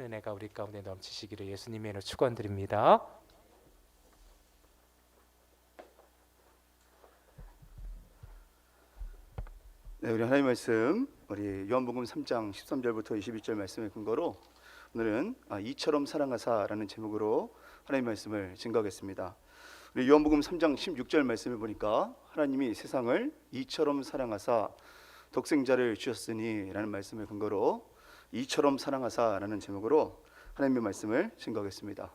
은혜가 우리 가운데 넘치시기를 예수님의 이름으로 축원드립니다. 네, 우리 하나님 말씀, 우리 요한복음 3장 13절부터 22절 말씀의 근거로 오늘은 이처럼 사랑하사라는 제목으로 하나님 말씀을 증거하겠습니다. 우리 요한복음 3장 16절 말씀을 보니까 하나님이 세상을 이처럼 사랑하사 독생자를 주셨으니 라는 말씀을 근거로 이처럼 사랑하사라는 제목으로 하나님의 말씀을 증거하겠습니다.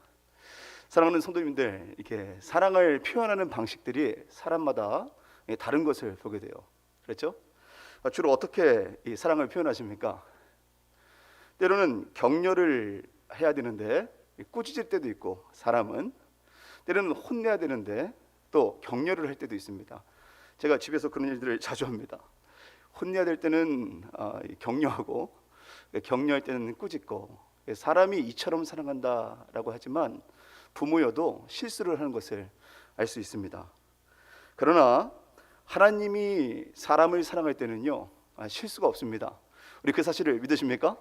사랑하는 성도님들, 이렇게 사랑을 표현하는 방식들이 사람마다 다른 것을 보게 돼요. 그렇죠? 주로 어떻게 이 사랑을 표현하십니까? 때로는 격려를 해야 되는데 꾸짖을 때도 있고, 사람은 때로는 혼내야 되는데 또 격려를 할 때도 있습니다. 제가 집에서 그런 일들을 자주 합니다. 혼내야 될 때는 격려하고, 격려할 때는 꾸짖고. 사람이 이처럼 사랑한다라고 하지만 부모여도 실수를 하는 것을 알 수 있습니다. 그러나 하나님이 사람을 사랑할 때는요, 실수가 없습니다. 우리 그 사실을 믿으십니까?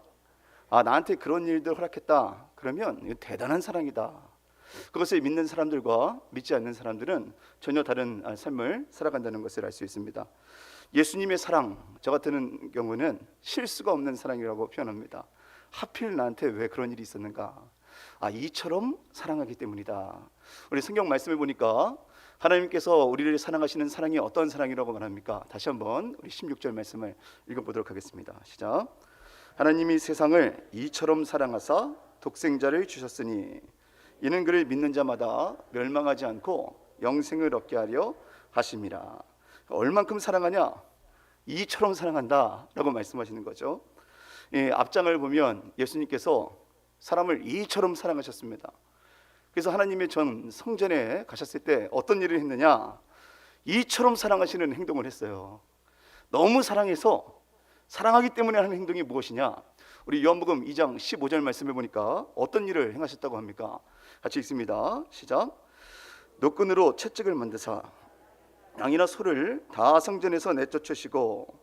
나한테 그런 일들 허락했다, 그러면 이거 대단한 사랑이다. 그것을 믿는 사람들과 믿지 않는 사람들은 전혀 다른 삶을 살아간다는 것을 알 수 있습니다. 예수님의 사랑, 저 같은 경우는 실수가 없는 사랑이라고 표현합니다. 하필 나한테 왜 그런 일이 있었는가? 이처럼 사랑하기 때문이다. 우리 성경 말씀을 보니까 하나님께서 우리를 사랑하시는 사랑이 어떤 사랑이라고 말합니까? 다시 한번 우리 16절 말씀을 읽어보도록 하겠습니다. 시작. 하나님이 세상을 이처럼 사랑하사 독생자를 주셨으니 이는 그를 믿는 자마다 멸망하지 않고 영생을 얻게 하려 하심이라. 얼만큼 사랑하냐? 이처럼 사랑한다 라고 말씀하시는 거죠. 앞장을 보면 예수님께서 사람을 이처럼 사랑하셨습니다. 그래서 하나님의 전 성전에 가셨을 때 어떤 일을 했느냐? 이처럼 사랑하시는 행동을 했어요. 너무 사랑해서, 사랑하기 때문에 하는 행동이 무엇이냐? 우리 요한복음 2장 15절 말씀을 보니까 어떤 일을 행하셨다고 합니까? 같이 읽습니다. 시작. 노끈으로 채찍을 만드사 양이나 소를 다 성전에서 내쫓으시고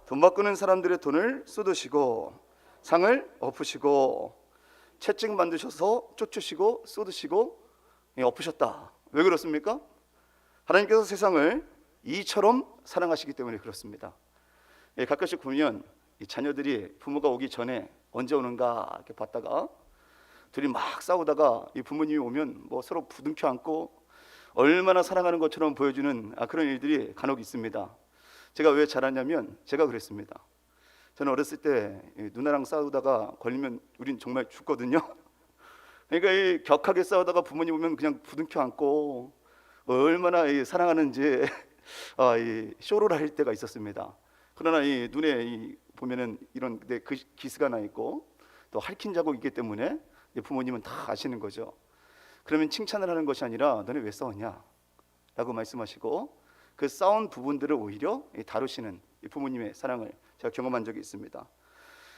돈 바꾸는 사람들의 돈을 쏟으시고 상을 엎으시고 채찍 만드셔서 쫓으시고 쏟으시고 엎으셨다. 왜 그렇습니까? 하나님께서 세상을 이처럼 사랑하시기 때문에 그렇습니다. 가끔씩 보면 이 자녀들이 부모가 오기 전에 언제 오는가 이렇게 봤다가 둘이 막 싸우다가 이 부모님이 오면 뭐 서로 부둥켜 안고 얼마나 사랑하는 것처럼 보여주는 그런 일들이 간혹 있습니다. 제가 왜 잘하냐면 제가 그랬습니다. 저는 어렸을 때 누나랑 싸우다가 걸리면 우린 정말 죽거든요. 그러니까 이 격하게 싸우다가 부모님 오면 그냥 부둥켜 안고 얼마나 사랑하는지 이 쇼를 할 때가 있었습니다. 그러나 이 눈에 보면은 이런 그 기스가 나 있고 또 핥힌 자국이 있기 때문에 부모님은 다 아시는 거죠. 그러면 칭찬을 하는 것이 아니라 너네 왜 싸웠냐? 라고 말씀하시고 그 싸운 부분들을 오히려 다루시는 부모님의 사랑을 제가 경험한 적이 있습니다.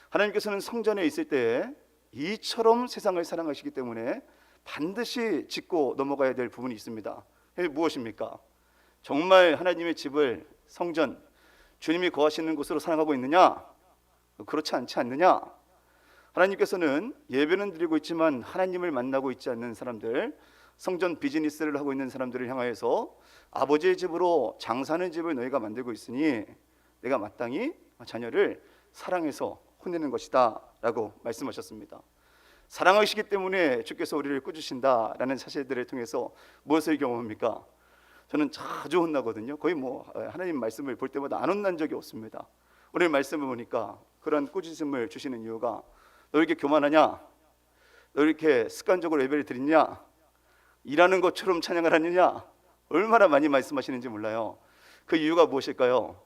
하나님께서는 성전에 있을 때 이처럼 세상을 사랑하시기 때문에 반드시 짚고 넘어가야 될 부분이 있습니다. 그게 무엇입니까? 정말 하나님의 집을, 성전, 주님이 거하시는 곳으로 사랑하고 있느냐? 그렇지 않지 않느냐? 하나님께서는 예배는 드리고 있지만 하나님을 만나고 있지 않는 사람들, 성전 비즈니스를 하고 있는 사람들을 향하여서 아버지의 집으로 장사하는 집을 너희가 만들고 있으니 내가 마땅히 자녀를 사랑해서 혼내는 것이다 라고 말씀하셨습니다. 사랑하시기 때문에 주께서 우리를 꾸짖으신다라는 사실들을 통해서 무엇을 경험합니까? 저는 자주 혼나거든요. 거의 하나님 말씀을 볼 때마다 안 혼난 적이 없습니다. 오늘 말씀을 보니까 그런 꾸짖음을 주시는 이유가 너 이렇게 교만하냐? 너 이렇게 습관적으로 예배를 드리냐? 일하는 것처럼 찬양을 하느냐? 얼마나 많이 말씀하시는지 몰라요. 그 이유가 무엇일까요?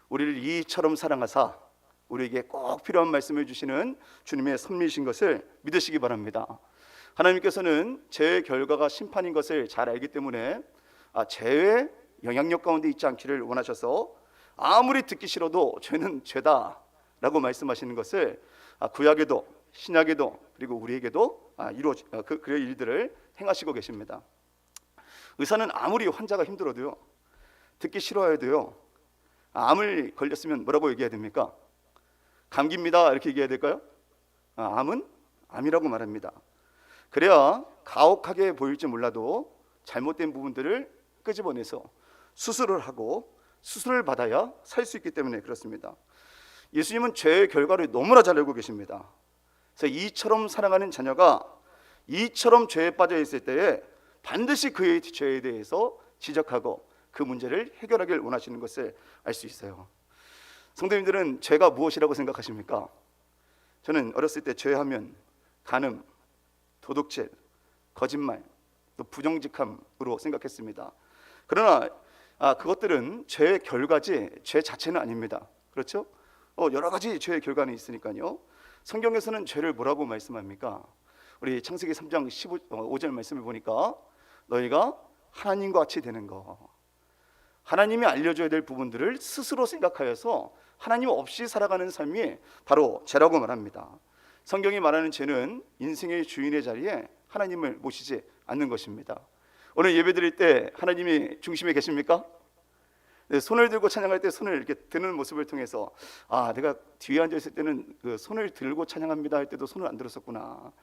우리를 이처럼 사랑하사 우리에게 꼭 필요한 말씀을 주시는 주님의 섭리이신 것을 믿으시기 바랍니다. 하나님께서는 죄의 결과가 심판인 것을 잘 알기 때문에 죄의 영향력 가운데 있지 않기를 원하셔서 아무리 듣기 싫어도 죄는 죄다 라고 말씀하시는 것을 구약에도 신약에도 그리고 우리에게도 그 일들을 행하시고 계십니다. 의사는 아무리 환자가 힘들어도요, 듣기 싫어해도요, 암을 걸렸으면 뭐라고 얘기해야 됩니까? 감기입니다 이렇게 얘기해야 될까요? 암은 암이라고 말합니다. 그래야 가혹하게 보일지 몰라도 잘못된 부분들을 끄집어내서 수술을 하고 수술을 받아야 살 수 있기 때문에 그렇습니다. 예수님은 죄의 결과를 너무나 잘 알고 계십니다. 그래서 이처럼 사랑하는 자녀가 이처럼 죄에 빠져 있을 때에 반드시 그의 죄에 대해서 지적하고 그 문제를 해결하길 원하시는 것을 알 수 있어요. 성도님들은 죄가 무엇이라고 생각하십니까? 저는 어렸을 때 죄하면 간음, 도둑질, 거짓말, 또 부정직함으로 생각했습니다. 그러나 그것들은 죄의 결과지 죄 자체는 아닙니다. 그렇죠? 여러 가지 죄의 결과는 있으니까요. 성경에서는 죄를 뭐라고 말씀합니까? 우리 창세기 3장 15절 말씀을 보니까 너희가 하나님과 같이 되는 거, 하나님이 알려줘야 될 부분들을 스스로 생각하여서 하나님 없이 살아가는 삶이 바로 죄라고 말합니다. 성경이 말하는 죄는 인생의 주인의 자리에 하나님을 모시지 않는 것입니다. 오늘 예배 드릴 때 하나님이 중심에 계십니까? 네, 손을 들고 찬양할 때 손을 이렇게 드는 모습을 통해서 내가 뒤에 앉아 있을 때는 그 손을 들고 찬양합니다 할 때도 손을 안 들었었구나,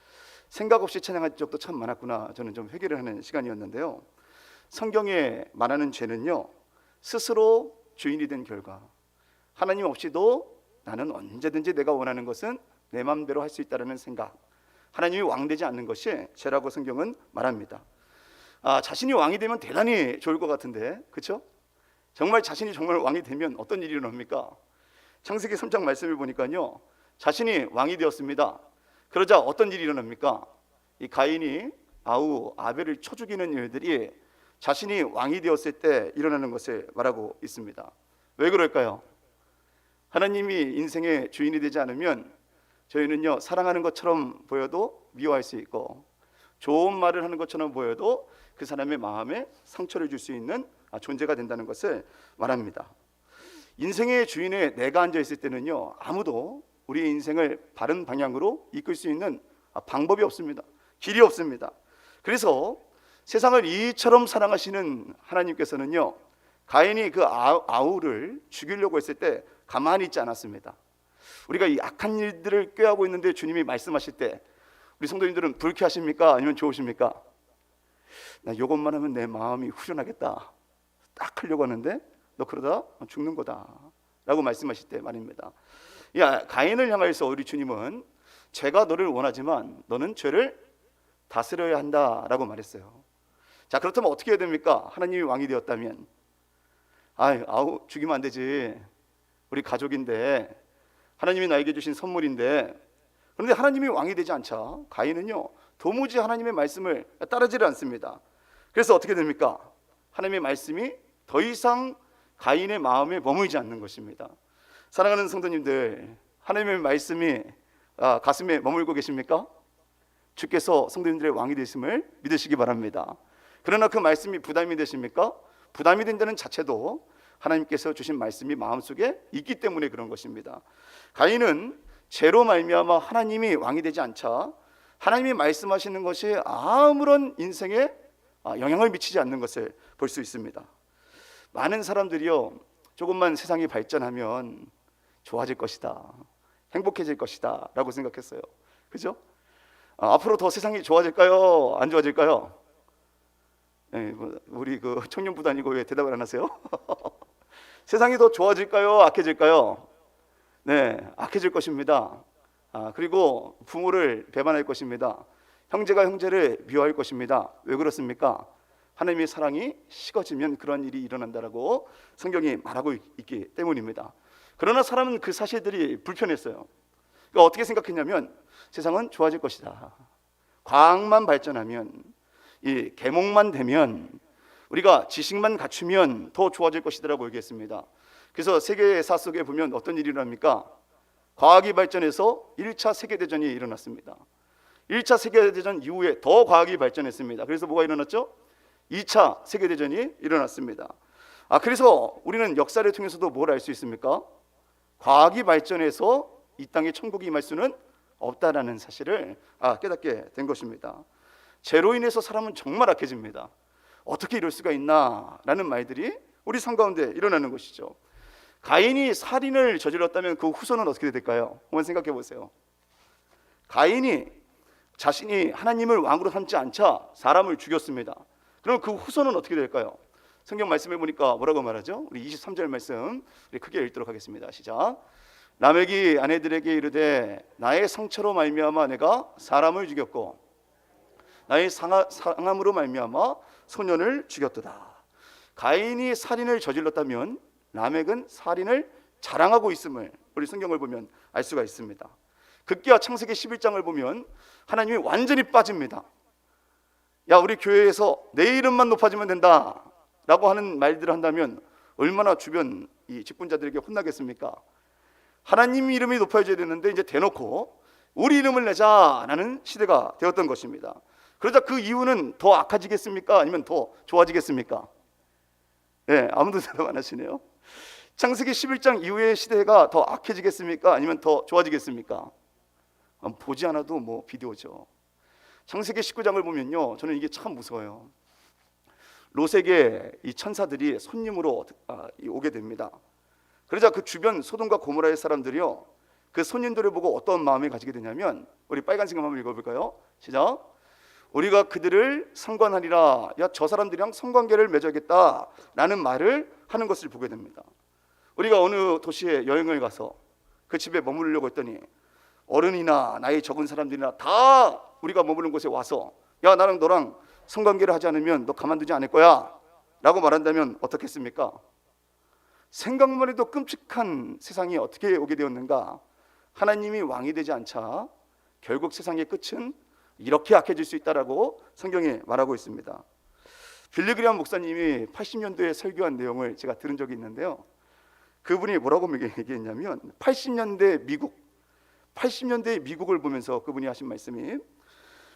생각 없이 찬양한 적도 참 많았구나, 저는 좀 회개를 하는 시간이었는데요. 성경에 말하는 죄는요, 스스로 주인이 된 결과, 하나님 없이도 나는 언제든지 내가 원하는 것은 내 마음대로 할 수 있다는 생각, 하나님이 왕되지 않는 것이 죄라고 성경은 말합니다. 자신이 왕이 되면 대단히 좋을 것 같은데, 그렇죠? 정말 자신이 정말 왕이 되면 어떤 일이 일어납니까? 창세기 3장 말씀을 보니까요, 자신이 왕이 되었습니다. 그러자 어떤 일이 일어납니까? 이 가인이 아벨을 쳐 죽이는 일들이 자신이 왕이 되었을 때 일어나는 것을 말하고 있습니다. 왜 그럴까요? 하나님이 인생의 주인이 되지 않으면 저희는요, 사랑하는 것처럼 보여도 미워할 수 있고, 좋은 말을 하는 것처럼 보여도 그 사람의 마음에 상처를 줄 수 있는 존재가 된다는 것을 말합니다. 인생의 주인에 내가 앉아 있을 때는요, 아무도 우리의 인생을 바른 방향으로 이끌 수 있는 방법이 없습니다. 길이 없습니다. 그래서 세상을 이처럼 사랑하시는 하나님께서는요, 가인이 그 아우를 죽이려고 했을 때 가만히 있지 않았습니다. 우리가 이 악한 일들을 꾀하고 있는데 주님이 말씀하실 때 우리 성도님들은 불쾌하십니까? 아니면 좋으십니까? 나 이것만 하면 내 마음이 후련하겠다, 딱 하려고 하는데 너 그러다 죽는 거다 라고 말씀하실 때 말입니다. 가인을 향하여서 우리 주님은 죄가 너를 원하지만 너는 죄를 다스려야 한다라고 말했어요. 자, 그렇다면 어떻게 해야 됩니까? 하나님이 왕이 되었다면 죽이면 안 되지, 우리 가족인데, 하나님이 나에게 주신 선물인데. 그런데 하나님이 왕이 되지 않자 가인은요, 도무지 하나님의 말씀을 따르지를 않습니다. 그래서 어떻게 됩니까? 하나님의 말씀이 더 이상 가인의 마음에 머물지 않는 것입니다. 사랑하는 성도님들, 하나님의 말씀이 가슴에 머물고 계십니까? 주께서 성도님들의 왕이 되심을 믿으시기 바랍니다. 그러나 그 말씀이 부담이 되십니까? 부담이 된다는 자체도 하나님께서 주신 말씀이 마음속에 있기 때문에 그런 것입니다. 가인은 죄로 말미암아 하나님이 왕이 되지 않자 하나님이 말씀하시는 것이 아무런 인생에 영향을 미치지 않는 것을 볼 수 있습니다. 많은 사람들이요, 조금만 세상이 발전하면 좋아질 것이다, 행복해질 것이다 라고 생각했어요. 그죠? 앞으로 더 세상이 좋아질까요? 안 좋아질까요? 네, 우리 그 청년부도 아니고 왜 대답을 안 하세요? 세상이 더 좋아질까요? 악해질까요? 네, 악해질 것입니다. 그리고 부모를 배반할 것입니다. 형제가 형제를 미워할 것입니다. 왜 그렇습니까? 하나님의 사랑이 식어지면 그런 일이 일어난다라고 성경이 말하고 있기 때문입니다. 그러나 사람은 그 사실들이 불편했어요. 그러니까 어떻게 생각했냐면 세상은 좋아질 것이다, 과학만 발전하면, 이 계몽만 되면, 우리가 지식만 갖추면 더 좋아질 것이라고 얘기했습니다. 그래서 세계사 속에 보면 어떤 일이 일어납니까? 과학이 발전해서 1차 세계대전이 일어났습니다. 1차 세계대전 이후에 더 과학이 발전했습니다. 그래서 뭐가 일어났죠? 2차 세계대전이 일어났습니다. 그래서 우리는 역사를 통해서도 뭘 알 수 있습니까? 과학이 발전해서 이 땅에 천국이 임할 수는 없다라는 사실을 깨닫게 된 것입니다. 죄로 인해서 사람은 정말 악해집니다. 어떻게 이럴 수가 있나라는 말들이 우리 삶 가운데 일어나는 것이죠. 가인이 살인을 저질렀다면 그 후손은 어떻게 될까요? 한번 생각해 보세요. 가인이 자신이 하나님을 왕으로 삼지 않자 사람을 죽였습니다. 그럼 그 후손은 어떻게 될까요? 성경 말씀해 보니까 뭐라고 말하죠? 우리 23절 말씀 우리 크게 읽도록 하겠습니다. 시작. 라멕이 아내들에게 이르되 나의 상처로 말미암아 내가 사람을 죽였고 나의 상함으로 말미암아 소년을 죽였도다. 가인이 살인을 저질렀다면 라멕은 살인을 자랑하고 있음을 우리 성경을 보면 알 수가 있습니다. 급기야 창세기 11장을 보면 하나님이 완전히 빠집니다. 야, 우리 교회에서 내 이름만 높아지면 된다 라고 하는 말들을 한다면 얼마나 주변 이 직분자들에게 혼나겠습니까? 하나님 이름이 높아져야 되는데 이제 대놓고 우리 이름을 내자라는 시대가 되었던 것입니다. 그러자 그 이유는 더 악해지겠습니까? 아니면 더 좋아지겠습니까? 네, 아무도 대답 안 하시네요. 창세기 11장 이후의 시대가 더 악해지겠습니까? 아니면 더 좋아지겠습니까? 보지 않아도 뭐 비디오죠. 창세기 19장을 보면요, 저는 이게 참 무서워요. 롯에게 이 천사들이 손님으로 오게 됩니다. 그러자 그 주변 소돔과 고모라의 사람들이요, 그 손님들을 보고 어떤 마음을 가지게 되냐면, 우리 빨간색 한번 읽어볼까요? 시작. 우리가 그들을 상관하리라. 야, 저 사람들이랑 성관계를 맺어야겠다라는 말을 하는 것을 보게 됩니다. 우리가 어느 도시에 여행을 가서 그 집에 머무르려고 했더니 어른이나 나이 적은 사람들이나 다 우리가 머무는 곳에 와서 야, 나랑 너랑 성관계를 하지 않으면 너 가만두지 않을 거야 라고 말한다면 어떻겠습니까? 생각만 해도 끔찍한 세상이 어떻게 오게 되었는가. 하나님이 왕이 되지 않자 결국 세상의 끝은 이렇게 악해질 수 있다라고 성경에 말하고 있습니다. 빌리 그레이엄 목사님이 80년도에 설교한 내용을 제가 들은 적이 있는데요, 그분이 뭐라고 얘기했냐면 80년대 미국을 보면서 그분이 하신 말씀이,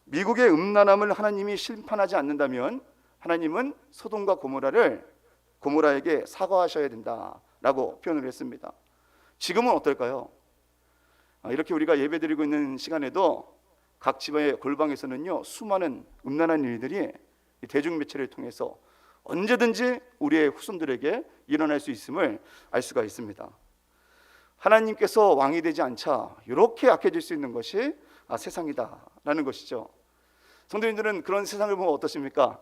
미국의 음란함을 하나님이 심판하지 않는다면 하나님은 소돔과 고모라에게 사과하셔야 된다라고 표현을 했습니다. 지금은 어떨까요? 이렇게 우리가 예배드리고 있는 시간에도 각 집의 골방에서는요, 수많은 음란한 일들이 대중매체를 통해서 언제든지 우리의 후손들에게 일어날 수 있음을 알 수가 있습니다. 하나님께서 왕이 되지 않자 이렇게 악해질 수 있는 것이 세상이다라는 것이죠. 성도님들은 그런 세상을 보면 어떠십니까?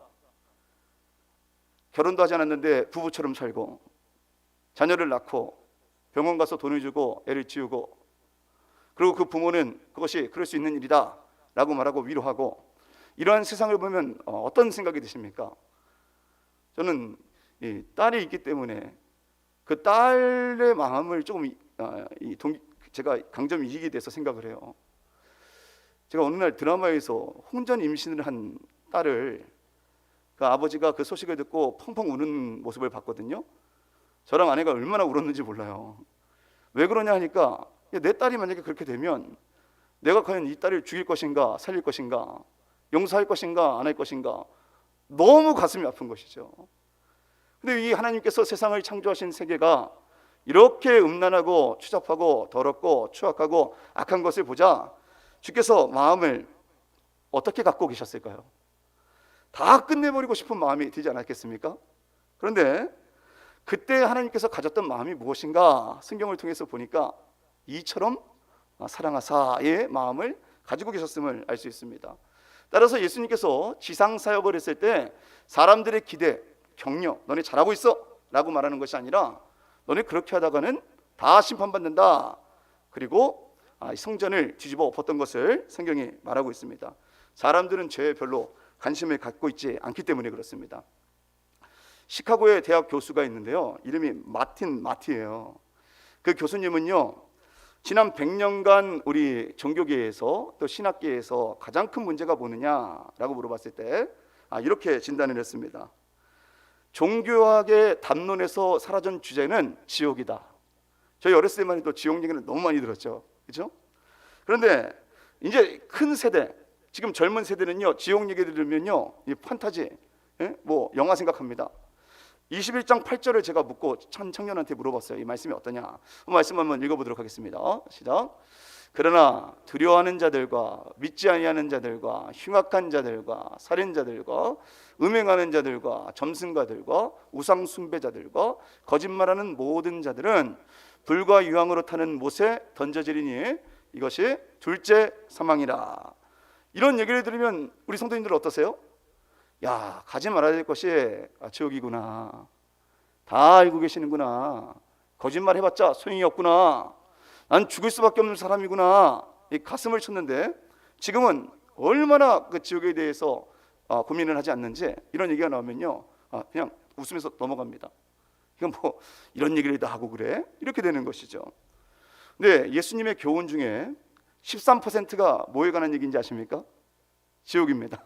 결혼도 하지 않았는데 부부처럼 살고 자녀를 낳고 병원 가서 돈을 주고 애를 지우고, 그리고 그 부모는 그것이 그럴 수 있는 일이다 라고 말하고 위로하고, 이러한 세상을 보면 어떤 생각이 드십니까? 저는 이 딸이 있기 때문에 그 딸의 마음을 조금 제가 강점 이익이 돼서 생각을 해요. 제가 어느 날 드라마에서 혼전 임신을 한 딸을, 그 아버지가 그 소식을 듣고 펑펑 우는 모습을 봤거든요. 저랑 아내가 얼마나 울었는지 몰라요. 왜 그러냐 하니까, 내 딸이 만약에 그렇게 되면 내가 과연 이 딸을 죽일 것인가 살릴 것인가, 용서할 것인가 안 할 것인가, 너무 가슴이 아픈 것이죠. 근데 이 하나님께서 세상을 창조하신 세계가 이렇게 음란하고 추잡하고 더럽고 추악하고 악한 것을 보자 주께서 마음을 어떻게 갖고 계셨을까요? 다 끝내버리고 싶은 마음이 들지 않았겠습니까? 그런데 그때 하나님께서 가졌던 마음이 무엇인가 성경을 통해서 보니까 이처럼 사랑하사의 마음을 가지고 계셨음을 알 수 있습니다. 따라서 예수님께서 지상사역을 했을 때 사람들의 기대, 격려, 너네 잘하고 있어 라고 말하는 것이 아니라 너네 그렇게 하다가는 다 심판받는다, 그리고 성전을 뒤집어 엎었던 것을 성경이 말하고 있습니다. 사람들은 죄에 별로 관심을 갖고 있지 않기 때문에 그렇습니다. 시카고의 대학 교수가 있는데요, 이름이 마티예요. 그 교수님은요, 지난 100년간 우리 종교계에서 또 신학계에서 가장 큰 문제가 뭐느냐라고 물어봤을 때 이렇게 진단을 했습니다. 종교학의 담론에서 사라진 주제는 지옥이다. 저희 어렸을 때만 해도 지옥 얘기는 너무 많이 들었죠, 그렇죠? 그런데 이제 큰 세대, 지금 젊은 세대는요, 지옥 얘기 들으면요, 이 판타지, 뭐 영화 생각합니다. 21장 8절을 제가 묻고 청년한테 물어봤어요. 이 말씀이 어떠냐? 말씀 한번 읽어보도록 하겠습니다. 시작. 그러나 두려워하는 자들과 믿지 아니하는 자들과 흉악한 자들과 살인자들과 음행하는 자들과 점승가들과 우상 숭배자들과 거짓말하는 모든 자들은 불과 유황으로 타는 못에 던져지리니 이것이 둘째 사망이라. 이런 얘기를 들으면 우리 성도님들 어떠세요? 야, 가지 말아야 될 것이 지옥이구나. 다 알고 계시는구나. 거짓말 해봤자 소용이 없구나. 난 죽을 수밖에 없는 사람이구나. 이 가슴을 쳤는데 지금은 얼마나 그 지옥에 대해서 고민을 하지 않는지 이런 얘기가 나오면요, 그냥 웃으면서 넘어갑니다. 이건 뭐 이런 얘기를 다 하고 그래? 이렇게 되는 것이죠. 근데 예수님의 교훈 중에 13%가 뭐에 관한 얘기인지 아십니까? 지옥입니다.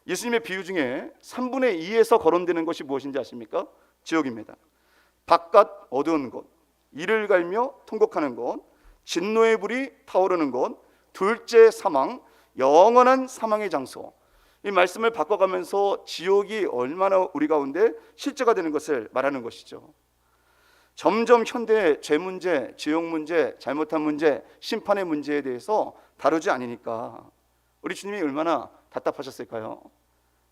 예수님의 비유 중에 3분의 2에서 거론되는 것이 무엇인지 아십니까? 지옥입니다. 바깥 어두운 곳, 이를 갈며 통곡하는 곳, 진노의 불이 타오르는 곳, 둘째 사망, 영원한 사망의 장소. 이 말씀을 바꿔가면서 지옥이 얼마나 우리 가운데 실제가 되는 것을 말하는 것이죠. 점점 현대의 죄 문제, 지옥 문제, 잘못한 문제, 심판의 문제에 대해서 다루지 않으니까 우리 주님이 얼마나 답답하셨을까요?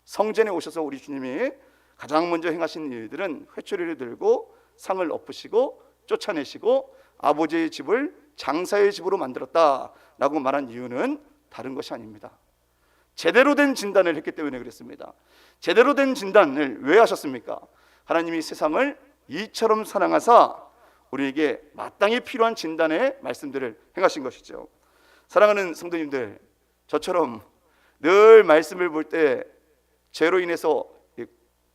성전에 오셔서 우리 주님이 가장 먼저 행하신 일들은 회초리를 들고 상을 엎으시고 쫓아내시고 아버지의 집을 장사의 집으로 만들었다라고 말한 이유는 다른 것이 아닙니다. 제대로 된 진단을 했기 때문에 그랬습니다. 제대로 된 진단을 왜 하셨습니까? 하나님이 세상을 이처럼 사랑하사 우리에게 마땅히 필요한 진단의 말씀들을 행하신 것이죠. 사랑하는 성도님들, 저처럼 늘 말씀을 볼 때 죄로 인해서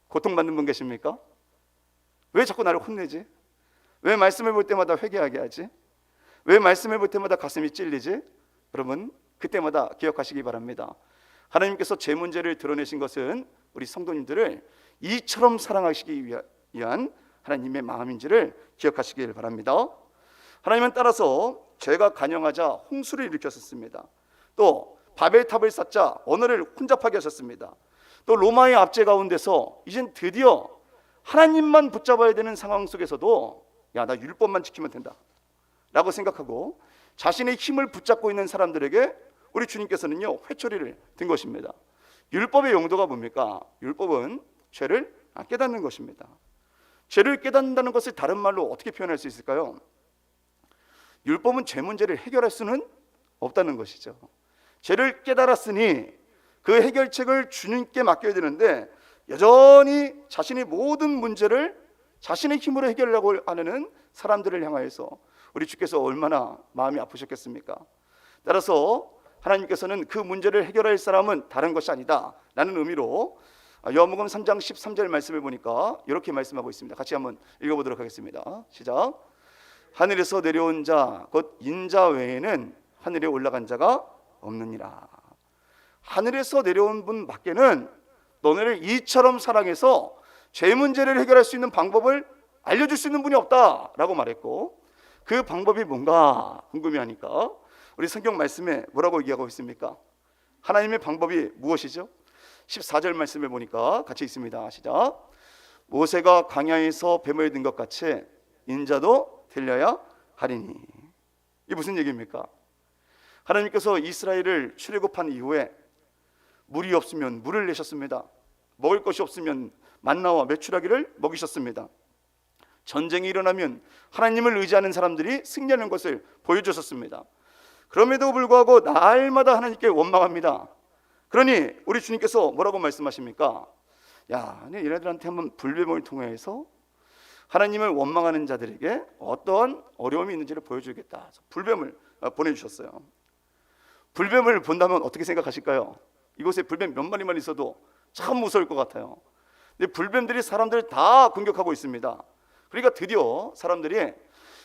고통받는 분 계십니까? 왜 자꾸 나를 혼내지? 왜 말씀을 볼 때마다 회개하게 하지? 왜 말씀을 볼 때마다 가슴이 찔리지? 여러분, 그때마다 기억하시기 바랍니다. 하나님께서 죄 문제를 드러내신 것은 우리 성도님들을 이처럼 사랑하시기 위한 하나님의 마음인지를 기억하시길 바랍니다. 하나님은 따라서 죄가 간영하자 홍수를 일으켰었습니다. 또 바벨탑을 쌓자 언어를 혼잡하게 하셨습니다. 또 로마의 압제 가운데서 이젠 드디어 하나님만 붙잡아야 되는 상황 속에서도 야, 나 율법만 지키면 된다 라고 생각하고 자신의 힘을 붙잡고 있는 사람들에게 우리 주님께서는요, 회초리를 든 것입니다. 율법의 용도가 뭡니까? 율법은 죄를 깨닫는 것입니다. 죄를 깨닫는다는 것을 다른 말로 어떻게 표현할 수 있을까요? 율법은 죄 문제를 해결할 수는 없다는 것이죠. 죄를 깨달았으니 그 해결책을 주님께 맡겨야 되는데 여전히 자신이 모든 문제를 자신의 힘으로 해결하려고 하는 사람들을 향하여서 우리 주께서 얼마나 마음이 아프셨겠습니까? 따라서 하나님께서는 그 문제를 해결할 사람은 다른 것이 아니다 라는 의미로 요한복음 3장 13절 말씀을 보니까 이렇게 말씀하고 있습니다. 같이 한번 읽어보도록 하겠습니다. 시작. 하늘에서 내려온 자 곧 인자 외에는 하늘에 올라간 자가 없느니라. 하늘에서 내려온 분 밖에는 너네를 이처럼 사랑해서 죄 문제를 해결할 수 있는 방법을 알려줄 수 있는 분이 없다라고 말했고, 그 방법이 뭔가 궁금해하니까 우리 성경 말씀에 뭐라고 얘기하고 있습니까? 하나님의 방법이 무엇이죠? 14절 말씀을 보니까 같이 있습니다. 시작. 모세가 광야에서 뱀을 든 것 같이 인자도 들려야 하리니. 이게 무슨 얘기입니까? 하나님께서 이스라엘을 출애굽한 이후에 물이 없으면 물을 내셨습니다. 먹을 것이 없으면 만나와 메추라기를 먹이셨습니다. 전쟁이 일어나면 하나님을 의지하는 사람들이 승리하는 것을 보여주셨습니다. 그럼에도 불구하고 날마다 하나님께 원망합니다. 그러니 우리 주님께서 뭐라고 말씀하십니까? 야, 얘네들한테 한번 불뱀을 통해서 하나님을 원망하는 자들에게 어떠한 어려움이 있는지를 보여주겠다. 불뱀을 보내주셨어요. 불뱀을 본다면 어떻게 생각하실까요? 이곳에 불뱀 몇 마리만 있어도 참 무서울 것 같아요. 근데 불뱀들이 사람들을 다 공격하고 있습니다. 그러니까 드디어 사람들이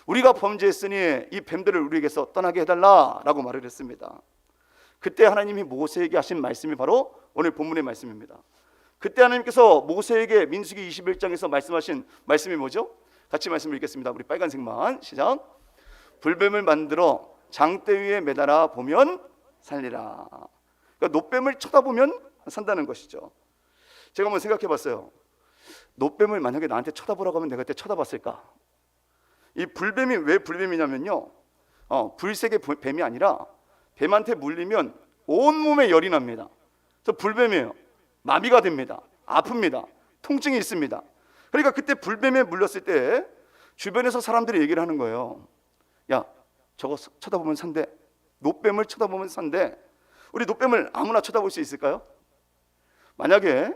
우리가 범죄했으니 이 뱀들을 우리에게서 떠나게 해달라라고 말을 했습니다. 그때 하나님이 모세에게 하신 말씀이 바로 오늘 본문의 말씀입니다. 그때 하나님께서 모세에게 민수기 21장에서 말씀하신 말씀이 뭐죠? 같이 말씀을 읽겠습니다. 우리 빨간색만 시작. 불뱀을 만들어 장대 위에 매달아 보면 살리라. 그러니까 노뱀을 쳐다보면 산다는 것이죠. 제가 한번 생각해 봤어요. 노뱀을 만약에 나한테 쳐다보라고 하면 내가 그때 쳐다봤을까? 이 불뱀이 왜 불뱀이냐면요, 불색의 뱀이 아니라 뱀한테 물리면 온몸에 열이 납니다. 그래서 불뱀이에요. 마비가 됩니다. 아픕니다. 통증이 있습니다. 그러니까 그때 불뱀에 물렸을 때 주변에서 사람들이 얘기를 하는 거예요. 야, 저거 쳐다보면 산대. 노뱀을 쳐다보면 산대. 우리 노뱀을 아무나 쳐다볼 수 있을까요? 만약에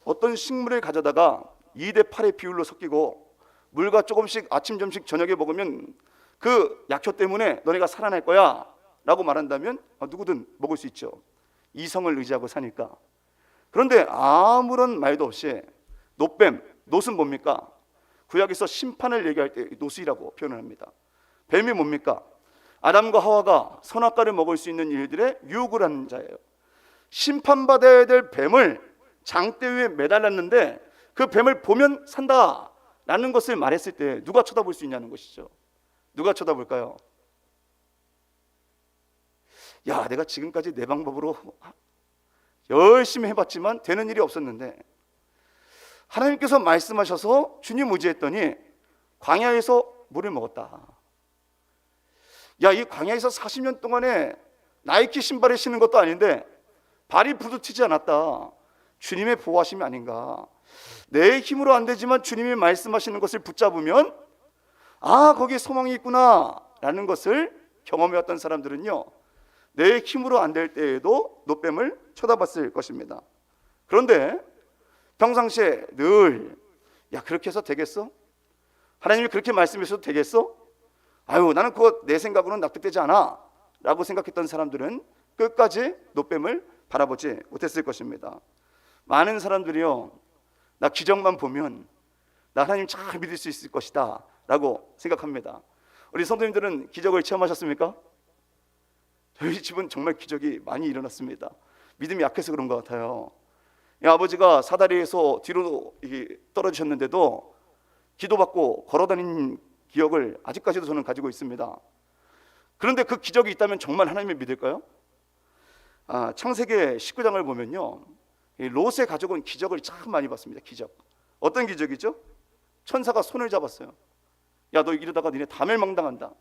어떤 식물을 가져다가 2대 8의 비율로 섞이고 물과 조금씩 아침, 점심, 저녁에 먹으면 그 약효 때문에 너네가 살아날 거야 라고 말한다면 누구든 먹을 수 있죠. 이성을 의지하고 사니까. 그런데 아무런 말도 없이 노뱀, 놋은 뭡니까? 구약에서 심판을 얘기할 때 놋이라고 표현을 합니다. 뱀이 뭡니까? 아담과 하와가 선악과를 먹을 수 있는 일들에 유혹을 하는 자예요. 심판받아야 될 뱀을 장대 위에 매달았는데 그 뱀을 보면 산다라는 것을 말했을 때 누가 쳐다볼 수 있냐는 것이죠. 누가 쳐다볼까요? 내가 지금까지 내 방법으로 열심히 해봤지만 되는 일이 없었는데 하나님께서 말씀하셔서 주님 의지했더니 광야에서 물을 먹었다. 이 광야에서 40년 동안에 나이키 신발을 신은 것도 아닌데 발이 부딪히지 않았다. 주님의 보호하심이 아닌가. 내 힘으로 안 되지만 주님이 말씀하시는 것을 붙잡으면 거기에 소망이 있구나 라는 것을 경험해왔던 사람들은요, 내 힘으로 안 될 때에도 노뱀을 쳐다봤을 것입니다. 그런데 평상시에 늘 그렇게 해서 되겠어? 하나님이 그렇게 말씀하셔도 되겠어? 나는 그거 내 생각으로는 납득되지 않아 라고 생각했던 사람들은 끝까지 노뱀을 바라보지 못했을 것입니다. 많은 사람들이요, 나 기적만 보면 나 하나님 잘 믿을 수 있을 것이다 라고 생각합니다. 우리 성도님들은 기적을 체험하셨습니까? 저희 집은 정말 기적이 많이 일어났습니다. 믿음이 약해서 그런 것 같아요. 아버지가 사다리에서 뒤로 떨어지셨는데도 기도받고 걸어다닌 기억을 아직까지도 저는 가지고 있습니다. 그런데 그 기적이 있다면 정말 하나님을 믿을까요? 창세기 19장을 보면요, 롯의 가족은 기적을 참 많이 봤습니다. 기적. 어떤 기적이죠? 천사가 손을 잡았어요. 너 이러다가 니네 다 멸망당한다.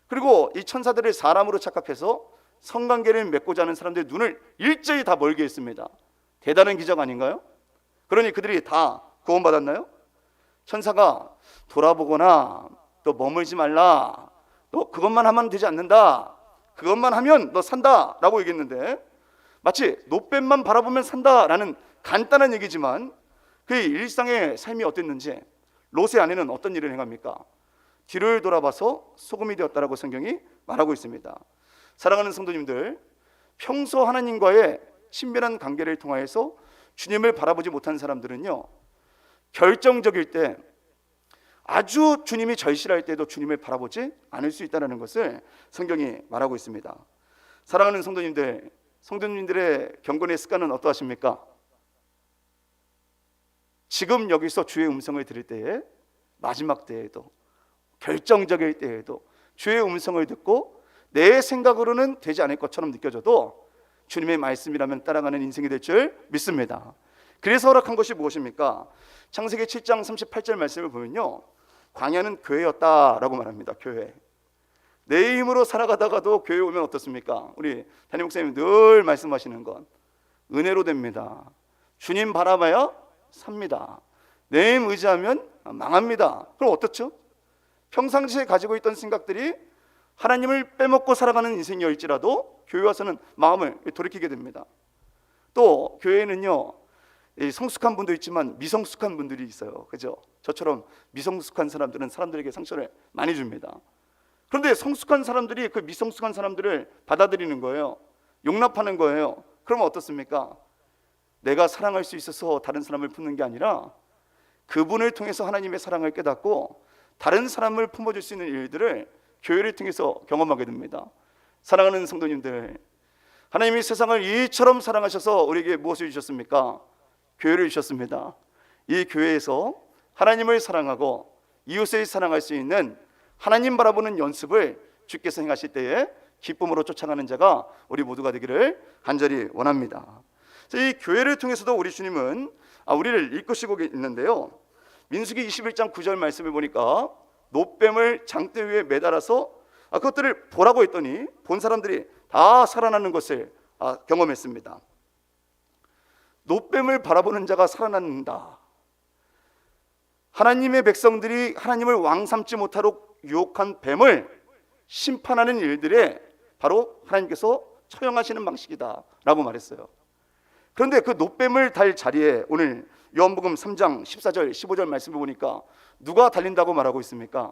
그리고 이 천사들을 사람으로 착각해서 성관계를 맺고자 하는 사람들의 눈을 일제히 다 멀게 했습니다. 대단한 기적 아닌가요? 그러니 그들이 다 구원받았나요? 천사가 돌아보거나 또 머물지 말라, 너 그것만 하면 되지 않는다, 그것만 하면 너 산다 라고 얘기했는데 마치 노뱀만 바라보면 산다라는 간단한 얘기지만 그의 일상의 삶이 어땠는지, 롯의 아내는 어떤 일을 행합니까? 뒤를 돌아봐서 소금이 되었다라고 성경이 말하고 있습니다. 사랑하는 성도님들, 평소 하나님과의 친밀한 관계를 통하여서 주님을 바라보지 못한 사람들은요, 결정적일 때, 아주 주님이 절실할 때도 주님을 바라보지 않을 수 있다는 것을 성경이 말하고 있습니다. 사랑하는 성도님들, 성도님들의 경건의 습관은 어떠하십니까? 지금 여기서 주의 음성을 들을 때에, 마지막 때에도, 결정적일 때에도 주의 음성을 듣고 내 생각으로는 되지 않을 것처럼 느껴져도 주님의 말씀이라면 따라가는 인생이 될 줄 믿습니다. 그래서 허락한 것이 무엇입니까? 창세기 7장 38절 말씀을 보면요, 광야는 교회였다라고 말합니다. 교회. 내 힘으로 살아가다가도 교회 오면 어떻습니까? 우리 담임 목사님 늘 말씀하시는 건 은혜로 됩니다. 주님 바라봐야 삽니다. 내 힘 의지하면 망합니다. 그럼 어떻죠? 평상시에 가지고 있던 생각들이 하나님을 빼먹고 살아가는 인생이었지라도 교회 와서는 마음을 돌이키게 됩니다. 또 교회는요, 성숙한 분도 있지만 미성숙한 분들이 있어요. 그죠? 저처럼 미성숙한 사람들은 사람들에게 상처를 많이 줍니다. 그런데 성숙한 사람들이 그 미성숙한 사람들을 받아들이는 거예요. 용납하는 거예요. 그러면 어떻습니까? 내가 사랑할 수 있어서 다른 사람을 품는 게 아니라 그분을 통해서 하나님의 사랑을 깨닫고 다른 사람을 품어줄 수 있는 일들을 교회를 통해서 경험하게 됩니다. 사랑하는 성도님들, 하나님이 세상을 이처럼 사랑하셔서 우리에게 무엇을 주셨습니까? 교회를 주셨습니다. 이 교회에서 하나님을 사랑하고 이웃을 사랑할 수 있는 하나님 바라보는 연습을 주께서 행하실 때에 기쁨으로 쫓아가는 자가 우리 모두가 되기를 간절히 원합니다. 이 교회를 통해서도 우리 주님은 우리를 이끄시고 있는데요, 민수기 21장 9절 말씀을 보니까 노뱀을 장대 위에 매달아서 그것들을 보라고 했더니 본 사람들이 다 살아나는 것을 경험했습니다. 노뱀을 바라보는 자가 살아난다. 하나님의 백성들이 하나님을 왕 삼지 못하도록 유혹한 뱀을 심판하는 일들에 바로 하나님께서 처형하시는 방식이다라고 말했어요. 그런데 그 노뱀을 달 자리에 오늘 요한복음 3장 14절 15절 말씀을 보니까 누가 달린다고 말하고 있습니까?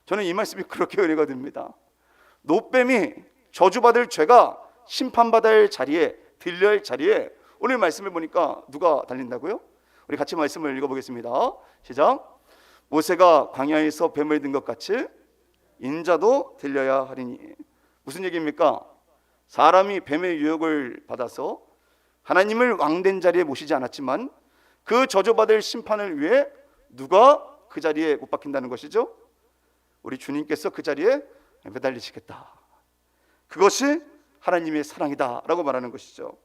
저는 이 말씀이 그렇게 은혜가 됩니다. 노뱀이 저주받을 죄가 심판받아야 할 자리에, 들려야 할 자리에 오늘 말씀을 보니까 누가 달린다고요? 우리 같이 말씀을 읽어보겠습니다. 시작. 모세가 광야에서 뱀을 든 것 같이 인자도 들려야 하리니. 무슨 얘기입니까? 사람이 뱀의 유혹을 받아서 하나님을 왕된 자리에 모시지 않았지만 그 저주받을 심판을 위해 누가 그 자리에 못 박힌다는 것이죠? 우리 주님께서 그 자리에 매달리시겠다. 그것이 하나님의 사랑이다 라고 말하는 것이죠.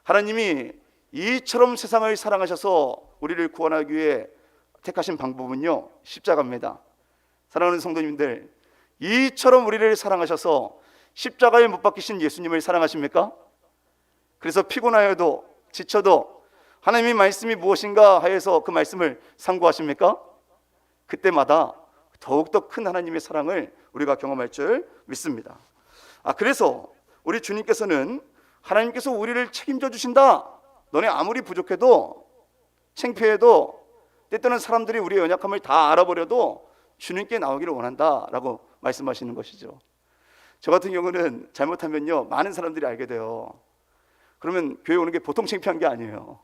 하나님이 이처럼 세상을 사랑하셔서 우리를 구원하기 위해 택하신 방법은요, 십자가입니다. 사랑하는 성도님들, 이처럼 우리를 사랑하셔서 십자가에 못 박히신 예수님을 사랑하십니까? 그래서 피곤하여도 지쳐도 하나님의 말씀이 무엇인가 하여서 그 말씀을 상고하십니까? 그때마다 더욱더 큰 하나님의 사랑을 우리가 경험할 줄 믿습니다. 그래서 우리 주님께서는 하나님께서 우리를 책임져 주신다. 너네 아무리 부족해도 창피해도 때때는 사람들이 우리의 연약함을 다 알아버려도 주님께 나오기를 원한다라고 말씀하시는 것이죠. 저 같은 경우는 잘못하면요 많은 사람들이 알게 돼요. 그러면 교회 오는 게 보통 창피한 게 아니에요.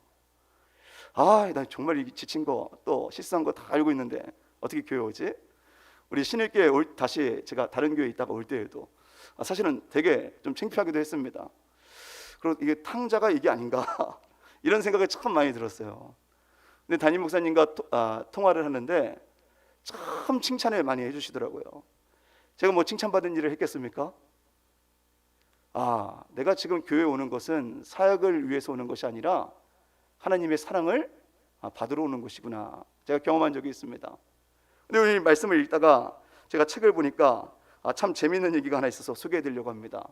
나 정말 지친 거 또 실수한 거 다 알고 있는데 어떻게 교회 오지? 우리 신일교회 다시 제가 다른 교회에 있다가 올 때에도 사실은 되게 좀 창피하기도 했습니다. 그리고 이게 탕자가 이게 아닌가 이런 생각이 참 많이 들었어요. 근데 담임 목사님과 통화를 하는데 참 칭찬을 많이 해주시더라고요. 제가 뭐 칭찬받은 일을 했겠습니까? 내가 지금 교회에 오는 것은 사역을 위해서 오는 것이 아니라 하나님의 사랑을 받으러 오는 것이구나, 제가 경험한 적이 있습니다. 근데 오늘 말씀을 읽다가 제가 책을 보니까 참 재미있는 얘기가 하나 있어서 소개해드리려고 합니다.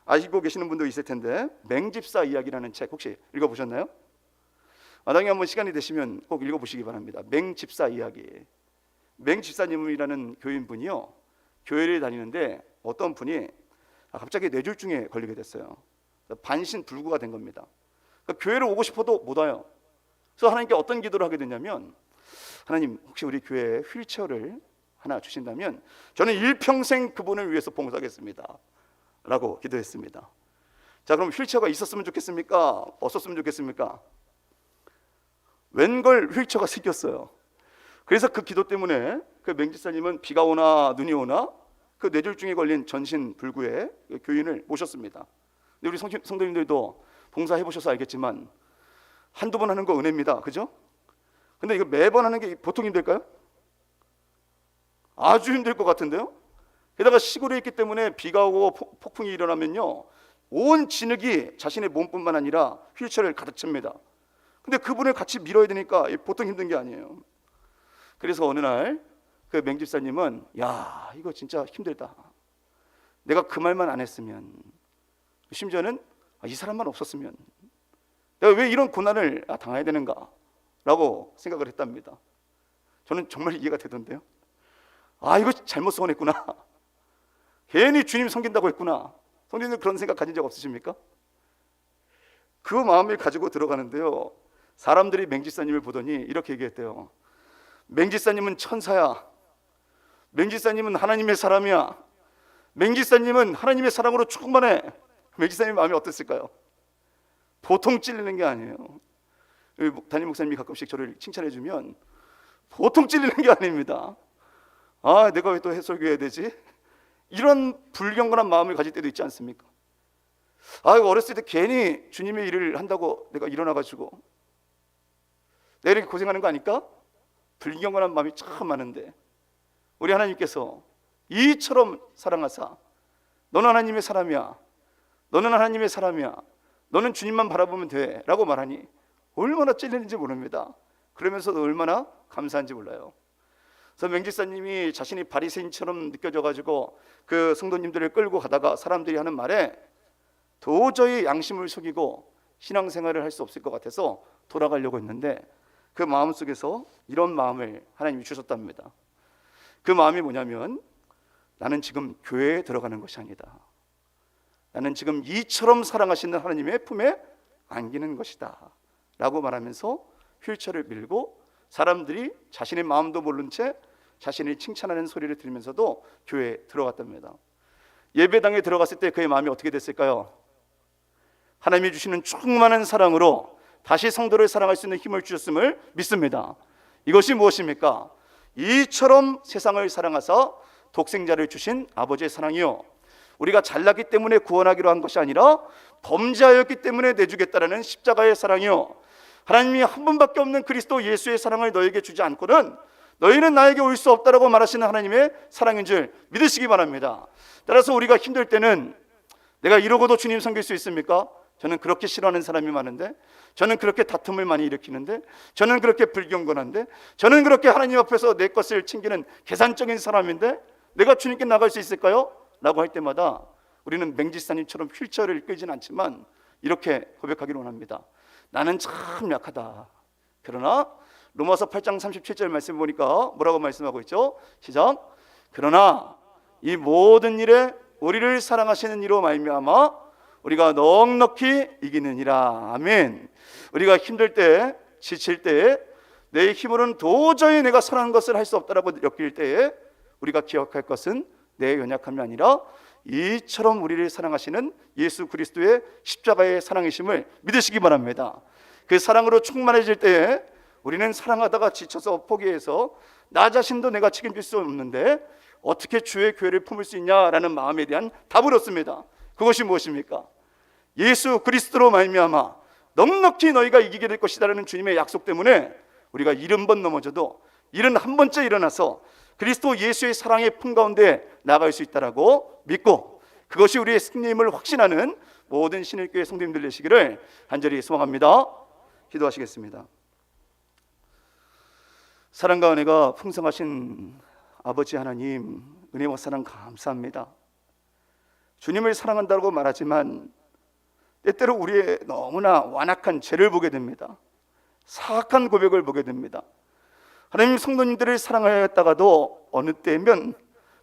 아시고 계시는 분도 있을 텐데 맹집사 이야기라는 책 혹시 읽어보셨나요? 나중에 한번 시간이 되시면 꼭 읽어보시기 바랍니다. 맹집사 이야기. 맹집사님이라는 교인분이요, 교회를 다니는데 어떤 분이 갑자기 뇌졸중에 걸리게 됐어요. 반신불구가 된 겁니다. 그러니까 교회를 오고 싶어도 못 와요. 그래서 하나님께 어떤 기도를 하게 됐냐면, 하나님 혹시 우리 교회에 휠체어를 하나 주신다면 저는 일평생 그분을 위해서 봉사하겠습니다 라고 기도했습니다. 자, 그럼 휠체어가 있었으면 좋겠습니까? 없었으면 좋겠습니까? 웬걸 휠체어가 생겼어요. 그래서 그 기도 때문에 그 맹집사님은 비가 오나 눈이 오나 그 뇌졸중에 걸린 전신불구의 교인을 모셨습니다. 근데 우리 성도님들도 봉사해 보셔서 알겠지만 한두 번 하는 거 은혜입니다. 그죠? 근데 이거 매번 하는 게 보통 힘들까요? 아주 힘들 것 같은데요. 게다가 시골에 있기 때문에 비가 오고 폭풍이 일어나면요 온 진흙이 자신의 몸뿐만 아니라 휠체어를 가득 찹니다. 근데 그분을 같이 밀어야 되니까 보통 힘든 게 아니에요. 그래서 어느 날 그 맹집사님은 이거 진짜 힘들다, 내가 그 말만 안 했으면, 심지어는 이 사람만 없었으면 내가 왜 이런 고난을 당해야 되는가 라고 생각을 했답니다. 저는 정말 이해가 되던데요. 이거 잘못 소원했구나, 괜히 주님 섬긴다고 했구나. 성도님들 그런 생각 가진 적 없으십니까? 그 마음을 가지고 들어가는데요, 사람들이 맹집사님을 보더니 이렇게 얘기했대요. 맹집사님은 천사야, 맹집사님은 하나님의 사람이야, 맹집사님은 하나님의 사랑으로 충만해. 맹집사님 마음이 어땠을까요? 보통 찔리는 게 아니에요. 담임 목사님이 가끔씩 저를 칭찬해주면 보통 찔리는 게 아닙니다. 내가 왜 또 해설교해야 되지? 이런 불경건한 마음을 가질 때도 있지 않습니까? 어렸을 때 괜히 주님의 일을 한다고 내가 일어나가지고 내가 이렇게 고생하는 거 아닐까? 불경건한 마음이 참 많은데 우리 하나님께서 이처럼 사랑하사 너는 하나님의 사람이야, 너는 하나님의 사람이야, 너는 주님만 바라보면 돼 라고 말하니 얼마나 찔리는지 모릅니다. 그러면서도 얼마나 감사한지 몰라요. 그래서 맹집사님이 자신이 바리새인처럼 느껴져가지고 그 성도님들을 끌고 가다가 사람들이 하는 말에 도저히 양심을 속이고 신앙생활을 할 수 없을 것 같아서 돌아가려고 했는데 그 마음속에서 이런 마음을 하나님이 주셨답니다. 그 마음이 뭐냐면 나는 지금 교회에 들어가는 것이 아니다, 나는 지금 이처럼 사랑하시는 하나님의 품에 안기는 것이다 라고 말하면서 휠체어를 밀고 사람들이 자신의 마음도 모른 채 자신을 칭찬하는 소리를 들으면서도 교회에 들어갔답니다. 예배당에 들어갔을 때 그의 마음이 어떻게 됐을까요? 하나님이 주시는 충만한 사랑으로 다시 성도를 사랑할 수 있는 힘을 주셨음을 믿습니다. 이것이 무엇입니까? 이처럼 세상을 사랑하사 독생자를 주신 아버지의 사랑이요, 우리가 잘났기 때문에 구원하기로 한 것이 아니라 범죄하였기 때문에 내주겠다라는 십자가의 사랑이요, 하나님이 한 분밖에 없는 그리스도 예수의 사랑을 너에게 주지 않고는 너희는 나에게 올 수 없다라고 말하시는 하나님의 사랑인 줄 믿으시기 바랍니다. 따라서 우리가 힘들 때는 내가 이러고도 주님 섬길 수 있습니까? 저는 그렇게 싫어하는 사람이 많은데, 저는 그렇게 다툼을 많이 일으키는데, 저는 그렇게 불경건한데, 저는 그렇게 하나님 앞에서 내 것을 챙기는 계산적인 사람인데 내가 주님께 나갈 수 있을까요? 라고 할 때마다 우리는 맹지사님처럼 휠체어를 이끌지는 않지만 이렇게 고백하기를 원합니다. 나는 참 약하다. 그러나 로마서 8장 37절 말씀 보니까 뭐라고 말씀하고 있죠? 시작. 그러나 이 모든 일에 우리를 사랑하시는 이로 말미암아 우리가 넉넉히 이기느니라. 아멘. 우리가 힘들 때, 지칠 때, 내 힘으로는 도저히 내가 선한 것을 할 수 없다라고 느낄 때에 우리가 기억할 것은 내 연약함이 아니라 이처럼 우리를 사랑하시는 예수 그리스도의 십자가의 사랑이심을 믿으시기 바랍니다. 그 사랑으로 충만해질 때에 우리는 사랑하다가 지쳐서 포기해서 나 자신도 내가 책임질 수 없는데 어떻게 주의 교회를 품을 수 있냐라는 마음에 대한 답을 얻습니다. 그것이 무엇입니까? 예수 그리스도로 말미암아 넉넉히 너희가 이기게 될 것이다라는 주님의 약속 때문에 우리가 70번 넘어져도 71번째 일어나서 그리스도 예수의 사랑의 품 가운데 나갈 수 있다라고 믿고, 그것이 우리의 승리임을 확신하는 모든 신일교회 성도님들 되시기를 간절히 소망합니다. 기도하시겠습니다. 사랑과 은혜가 풍성하신 아버지 하나님, 은혜와 사랑 감사합니다. 주님을 사랑한다고 말하지만 때때로 우리의 너무나 완악한 죄를 보게 됩니다. 사악한 고백을 보게 됩니다. 하나님, 성도님들을 사랑하였다가도 어느 때면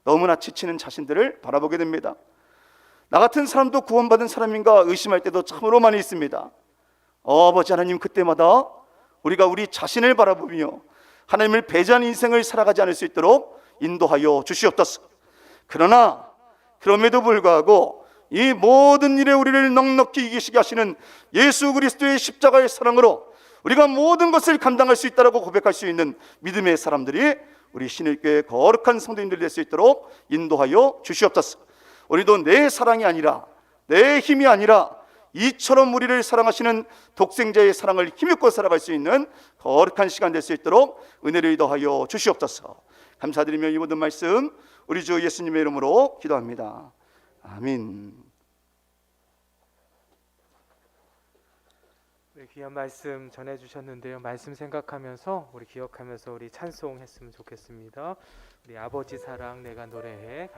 너무나 지치는 자신들을 바라보게 됩니다. 나 같은 사람도 구원받은 사람인가 의심할 때도 참으로 많이 있습니다. 아버지 하나님, 그때마다 우리가 우리 자신을 바라보며 하나님을 배제한 인생을 살아가지 않을 수 있도록 인도하여 주시옵소서. 그러나 그럼에도 불구하고 이 모든 일에 우리를 넉넉히 이기시게 하시는 예수 그리스도의 십자가의 사랑으로 우리가 모든 것을 감당할 수 있다고 고백할 수 있는 믿음의 사람들이 우리 신일교회 거룩한 성도님들 될 수 있도록 인도하여 주시옵소서. 우리도 내 사랑이 아니라, 내 힘이 아니라 이처럼 우리를 사랑하시는 독생자의 사랑을 힘입고 살아갈 수 있는 거룩한 시간 될 수 있도록 은혜를 더하여 주시옵소서. 감사드리며 이 모든 말씀 우리 주 예수님의 이름으로 기도합니다. 아멘. 귀한 말씀 전해주셨는데요. 말씀 생각하면서 우리 기억하면서 우리 찬송했으면 좋겠습니다. 우리 아버지 사랑 내가 노래해.